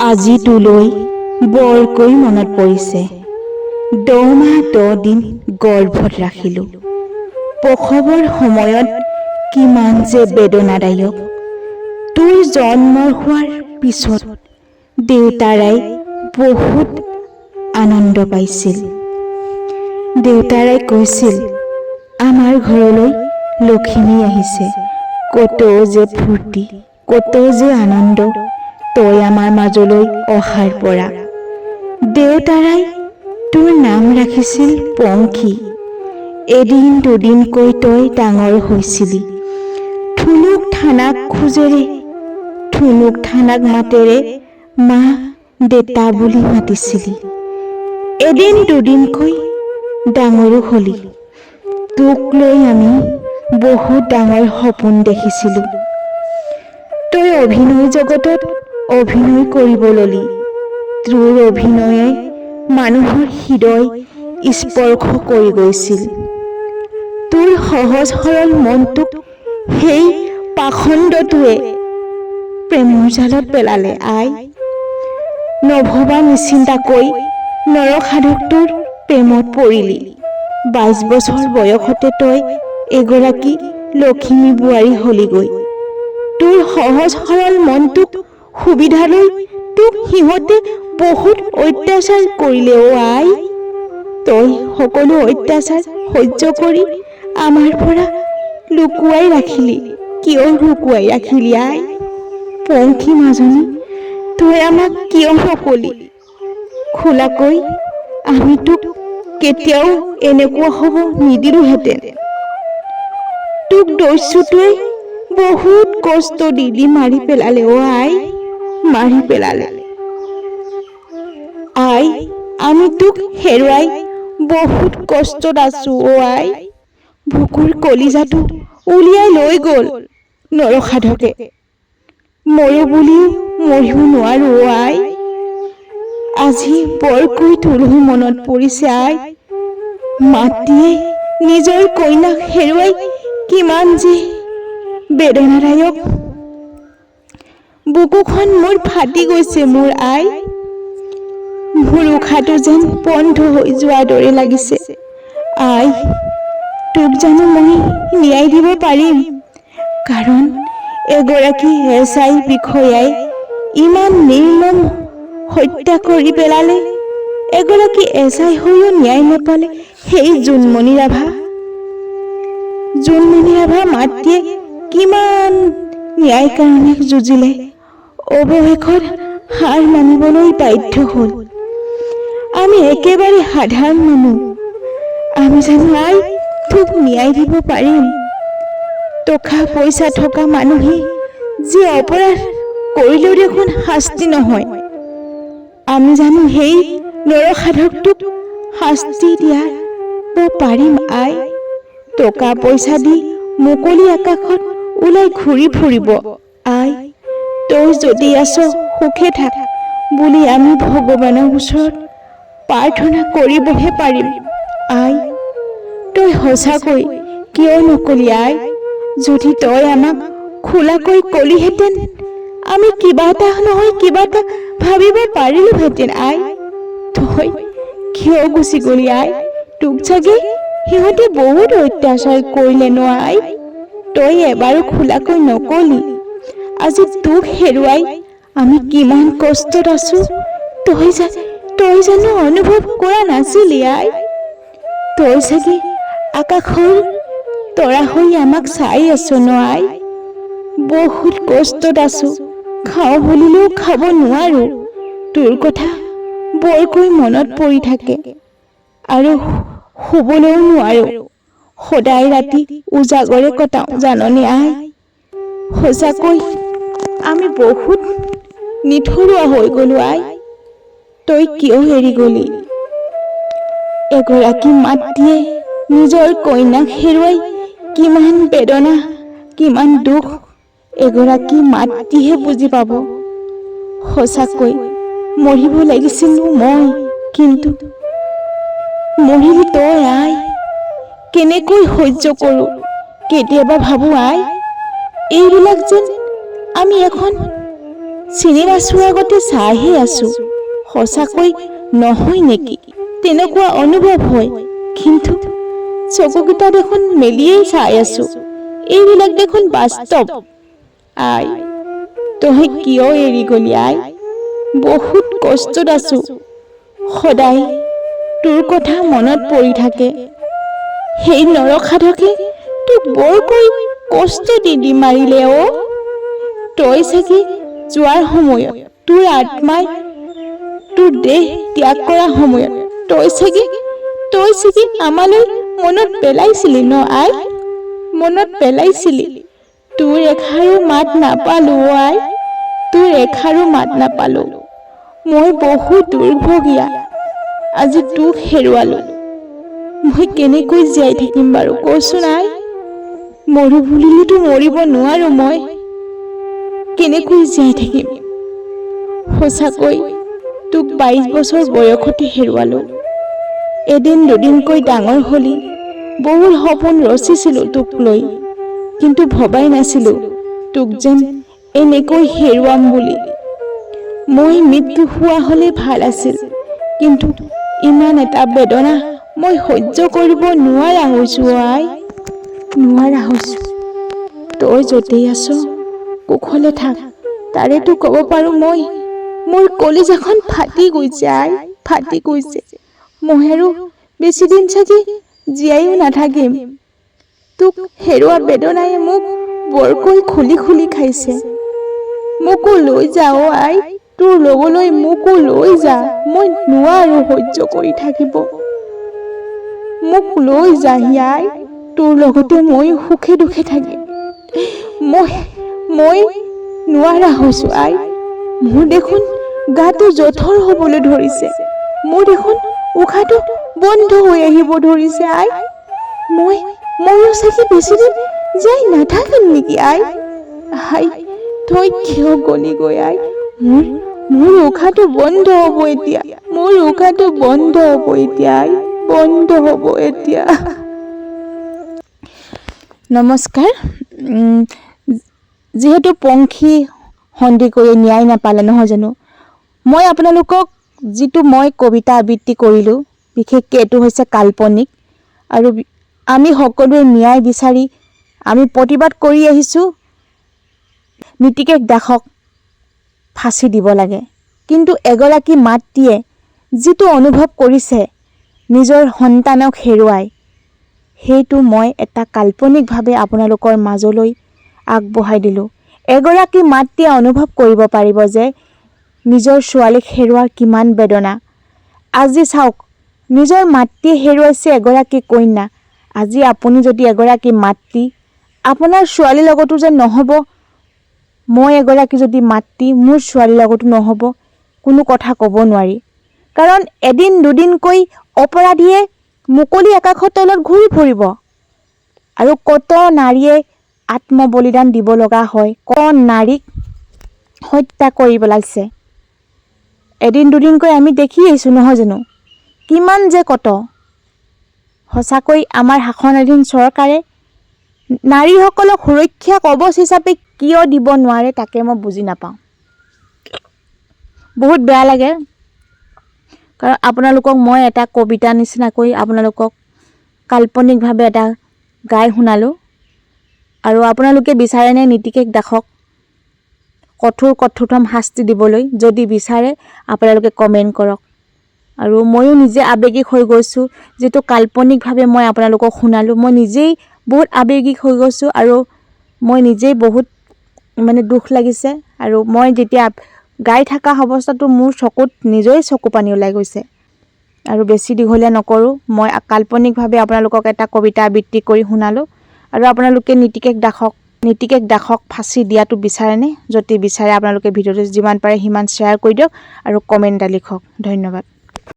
আজি তোলৈ বৰকৈ মনত পৰিছে। 10 মাহ 10 দিন গৰ্ভত ৰাখিলোঁ। প্ৰসৱৰ সময়ত কিমান যে বেদনাদায়ক। তোৰ জন্ম হোৱাৰ পিছত দেউতাৰাই বহুত আনন্দ পাইছিল। দেউতাৰাই কৈছিল, আমাৰ ঘৰলৈ লখিমী আহিছে। কত যে ফূৰ্তি, কত যে আনন্দ তই আমাৰ মাজলৈ অহাৰ পৰা। দেউতাৰাই তোৰ নাম ৰাখিছিল পংখী। এদিন দুদিনকৈ তই ডাঙৰ হৈছিলি। ঠুনুক ঠানাক খোজেৰে, ঠুনুক ঠানাক মাতেৰে মা দেতা বুলি মাতিছিলি। এদিন দুদিনকৈ ডাঙৰো হলি। তোক লৈ আমি বহুত ডাঙৰ সপোন দেখিছিলো। তই অভিনয় জগতত অভিনয় কৰিব ললি। তোৰ অভিনয়ে মানুহৰ হৃদয় স্পৰ্শ কৰি গৈছিল। তোৰ সহজ সৰল মনটোক সেই পাখণ্ডটোৱে প্ৰেমৰ জালত পেলালে। আই, নভবা নিচিন্তাকৈ নৰসাধক তোৰ প্ৰেমত পৰিলি। 22 বছৰ বয়সতে তই এগৰাকী লখিমী বোৱাৰী হলিগৈ। তোৰ সহজ সৰল মনটোক সুবিধা লৈ তোক সিহঁতে বহুত অত্যাচাৰ কৰিলে। আই, তই সকলো অত্যাচাৰ সহ্য কৰি আমাৰ পৰা লুকুৱাই ৰাখিলি। কিয় লুকুৱাই ৰাখিলি আই? পংখী মাজনী, তই আমাক কিয় নকলি? খোলাকৈ আমি তোক কেতিয়াও এনেকুৱা হ'ব নিদিলোহেঁতেন। তোক দস্যুটোৱে বহুত কষ্ট দি মাৰি পেলালে। আই, মাৰি পেলালে। আই, আমি তোক হেৰুৱাই বহুত কষ্টত আছো। আই, বুকুৰ কলিজাটো উলিয়াই লৈ গ'ল নৰসাধকে। মৰো বুলিও মৰিব নোৱাৰো। আই, আজি বৰকৈ তোলৈ মনত পৰিছে। আই, মাতৃয়ে নিজৰ কন্যাক হেৰুৱাই কিমান যে বেদনাদায়ক। বুকুখন মোৰ ফাটি গৈছে। মোৰ আই, মোৰ উশাহটো যেন বন্ধ হৈ যোৱাৰ দৰে লাগিছে। আই, তোক জানো মই ন্যায় দিব পাৰিম? কাৰণ এগৰাকী SI বিষয়াই ইমান নিৰ্মম হত্যা কৰি পেলালে। এগৰাকী SI হৈও ন্যায় নাপালে সেই জোনমণি ৰাভা মাতৃয়ে কিমান ন্যায় কাৰণে যুঁজিলে। অৱশেষত হাৰ মানিবলৈ বাধ্য হ'ল। আমি একেবাৰে সাধাৰণ মানুহ। আমি জানো আই তোক ন্যায় দিব পাৰিম? টকা পইচা থকা মানুহে যি অপৰাধ কৰিলেও দেখোন শাস্তি নহয়। আমি জানো সেই নৰসাধকটোক শাস্তি দিয়াব পাৰিম? আই, টকা পইচা দি মুকলি আকাশত ওলাই ঘূৰি ফুৰিব। আই, তই যদি আছ সুখে থাক বুলি আমি ভগৱানৰ ওচৰত প্ৰাৰ্থনা কৰিবহে পাৰিম। আই, তই সঁচাকৈ কিয় নকলি? আই, যদি তই আমাক খোলাকৈ কলিহেঁতেন আমি কিবা এটা নহয় কিবা এটা ভাবিব পাৰিলোহেঁতেন। আই, তই কিয় গুচি গলি? আই, তোক চাগে সিহঁতে বহুত অত্যাচাৰ কৰিলে ন? আই, তই এবাৰো খোলাকৈ নকলি। আজি তোক হেৰুৱাই আমি কিমান কষ্টত আছো তই জানো অনুভৱ কৰা নাছিলি? আই, তই চাগে আকাশৰ তৰা হৈ আমাক চাই আছ ন? আই, বহুত কষ্টত আছো। খাওঁ বুলিলেও খাব নোৱাৰো। তোৰ কথা বৰকৈ মনত পৰি থাকে আৰু শুবলৈও নোৱাৰো। সদায় ৰাতি উজাগৰে কটাও জাননে? আই, সঁচাকৈ আমি বহুত নিঠৰুৱা হৈ গলো। আই, তই কিয় এৰি গলি? এগৰাকী মাতৃয়ে নিজৰ কন্যাক হেৰুৱাই কিমান বেদনা, কিমান দুখ এগৰাকী মাতৃহে বুজি পাব। সঁচাকৈ মৰিব লাগিছিল মই, কিন্তু মৰিলি তই। আই, কেনেকৈ সহ্য কৰো কেতিয়াবা ভাবো। আই, এইবিলাক যেন আমি এখন চিনেমা চোৱাৰ আগতে চাইহে আছো সঁচাকৈ নহয় নেকি তেনেকুৱা অনুভৱ হয় কিন্তু চকুকেইটা দেখোন মেলিয়েই চাই আছো এইবিলাক দেখোন বাস্তৱ আই তই কিয় এৰি গলি আই বহুত কষ্টত আছো সদায় তোৰ কথা মনত পৰি থাকে সেই নৰসাধকে তোক বৰকৈ কষ্ট দি মাৰিলে তই চাগে যোৱাৰ সময়ত তোৰ আত্মাই তোৰ দেহ ত্যাগ কৰা সময়ত তই চাগে আমালৈ মনত পেলাইছিলি ন আই মনত পেলাইছিলি তোৰ এষাৰো মাত নাপালো আই তোৰ এষাৰো মাত নাপালো মই বহুত দুৰ্ভগীয়া আজি তোক হেৰুৱালো মই কেনেকৈ জীয়াই থাকিম বাৰু কচোন আই মৰো বুলিলেতো মৰিব নোৱাৰো মই কেনেকৈ জীয়াই থাকিম সঁচাকৈ তোক 22 বছৰ বয়সতে হেৰুৱালো এদিন দুদিনকৈ ডাঙৰ হলি বহুত সপোন ৰচিছিলো তোক লৈ কিন্তু ভবাই নাছিলো তোক যেন এনেকৈ হেৰুৱাম বুলি মই মৃত্যু হোৱা হলে ভাল আছিল কিন্তু ইমান এটা বেদনা মই সহ্য কৰিব নোৱাৰা হৈছো আই নোৱাৰা হৈছো তই য'তেই আছ কুশলে থাক তাৰেতো ক'ব পাৰো মই মোৰ কলিজাখন ফাটি গৈছে আই ফাটি গৈছে মই আৰু বেছি দিন চাগে জীয়াইও নাথাকিম তোক হেৰুৱা বেদনাই মোক বৰকৈ খুলি খাইছে মোকো লৈ যাও আই তোৰ ল'বলৈ মোকো লৈ যা মই নোৱাৰো সহ্য কৰি থাকিব মোক লৈ যাহি আই তোৰ লগতে মই সুখে দুখে থাকিম মই নোৱাৰা হৈছো আই মোৰ দেখোন গাটো জঠৰ হবলৈ ধৰিছে মোৰ দেখোন উশাহটো বন্ধ হৈ আহিব ধৰিছে আই ময়ো চাগে বেছিদিন যাই নাথাকিম নেকি আই তই কিয় গলি গৈ আই মোৰ উশাহটো বন্ধ হ'ব এতিয়া মোৰ উশাহটো বন্ধ হ'ব এতিয়া আই বন্ধ হ'ব এতিয়া নমস্কাৰ যিহেতু পংখী সন্দিকৈয়ে ন্যায় নাপালে নহয় জানো মই আপোনালোকক যিটো মই কবিতা আবৃত্তি কৰিলোঁ বিশেষকৈ এইটো হৈছে কাল্পনিক আৰু আমি সকলোৱে ন্যায় বিচাৰি আমি প্ৰতিবাদ কৰি আহিছোঁ নীতিকেশ দাসক ফাঁচি দিব লাগে কিন্তু এগৰাকী মাতৃয়ে যিটো অনুভৱ কৰিছে নিজৰ সন্তানক হেৰুৱাই সেইটো মই এটা কাল্পনিকভাৱে আপোনালোকৰ মাজলৈ আগবঢ়াই দিলোঁ এগৰাকী মাতৃয়ে অনুভৱ কৰিব পাৰিব যে নিজৰ ছোৱালীক হেৰুৱাৰ কিমান বেদনা আজি চাওক নিজৰ মাতৃয়ে হেৰুৱাইছে এগৰাকী কন্যা আজি আপুনি যদি এগৰাকী মাতৃ আপোনাৰ ছোৱালীৰ লগতো যে নহ'ব মই এগৰাকী যদি মাতৃ মোৰ ছোৱালীৰ লগতো নহ'ব কোনো কথা ক'ব নোৱাৰি কাৰণ এদিন দুদিনকৈ অপৰাধীয়ে মুকলি আকাশৰ তলত ঘূৰি ফুৰিব আৰু কত নাৰীয়ে আত্মবলিদান দিব লগা হয় কত নাৰীক হত্যা কৰি পেলাইছে এদিন দুদিনকৈ আমি দেখি আহিছোঁ নহয় জানো কিমান যে কত সঁচাকৈ আমাৰ শাসনাধীন চৰকাৰে নাৰীসকলক সুৰক্ষা কৱচ হিচাপে কিয় দিব নোৱাৰে তাকে মই বুজি নাপাওঁ বহুত বেয়া লাগে কাৰণ আপোনালোকক মই এটা কবিতা নিচিনাকৈ আপোনালোকক কাল্পনিকভাৱে এটা গাই শুনালোঁ আৰু আপোনালোকে বিচাৰেনে নীতিকেশ দাসক কঠোৰতম শাস্তি দিবলৈ যদি বিচাৰে আপোনালোকে কমেণ্ট কৰক আৰু ময়ো নিজে আৱেগিক হৈ গৈছোঁ যিটো কাল্পনিকভাৱে মই আপোনালোকক শুনালোঁ মই নিজেই বহুত আৱেগিক হৈ গৈছোঁ আৰু মই নিজেই বহুত দুখ লাগিছে আৰু মই যেতিয়া গাই থকা অৱস্থাটো মোৰ চকুত নিজেই চকু পানী ওলাই গৈছে আৰু বেছি দীঘলীয়া নকৰোঁ মই কাল্পনিকভাৱে আপোনালোকক এটা কবিতা আবৃত্তি কৰি শুনালোঁ আৰু আপোনালোকে নীতিকেশ দাসক ফাঁচি দিয়াটো বিচাৰেনে যদি বিচাৰে আপোনালোকে ভিডিঅ'টো যিমান পাৰে সিমান শ্বেয়াৰ কৰি দিয়ক আৰু কমেণ্ট এটা লিখক ধন্যবাদ